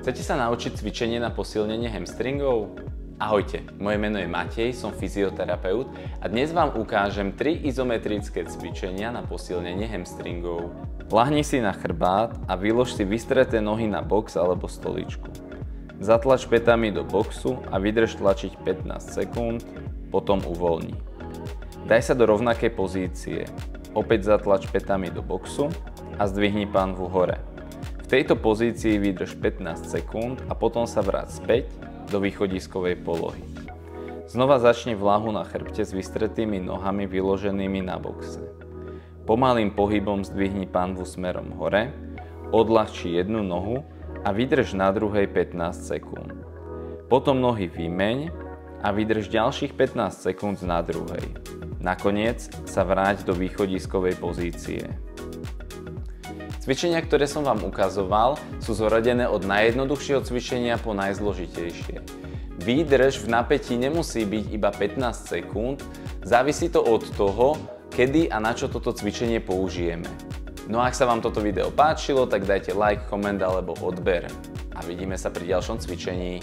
Chcete sa naučiť cvičenie na posilnenie hamstringov? Ahojte, moje meno je Matej, som fyzioterapeut a dnes vám ukážem 3 izometrické cvičenia na posilnenie hamstringov. Ľahni si na chrbát a vylož si vystreté nohy na box alebo stoličku. Zatlač pätami do boxu a vydrž tlačiť 15 sekúnd, potom uvoľni. Daj sa do rovnakej pozície. Opäť zatlač pätami do boxu a zdvihni panvu hore. V tejto pozícii vydrž 15 sekúnd a potom sa vráť späť do východiskovej polohy. Znova začni vláhu na chrbte s vystretými nohami vyloženými na boxe. Pomalým pohybom zdvihni panvu smerom hore, odľahči jednu nohu a vydrž na druhej 15 sekúnd. Potom nohy vymeň a vydrž ďalších 15 sekúnd na druhej. Nakoniec sa vráť do východiskovej pozície. Cvičenia, ktoré som vám ukazoval, sú zoradené od najjednoduchšieho cvičenia po najzložitejšie. Výdrž v napätí nemusí byť iba 15 sekúnd, závisí to od toho, kedy a na čo toto cvičenie použijeme. No a ak sa vám toto video páčilo, tak dajte like, koment alebo odber. A vidíme sa pri ďalšom cvičení.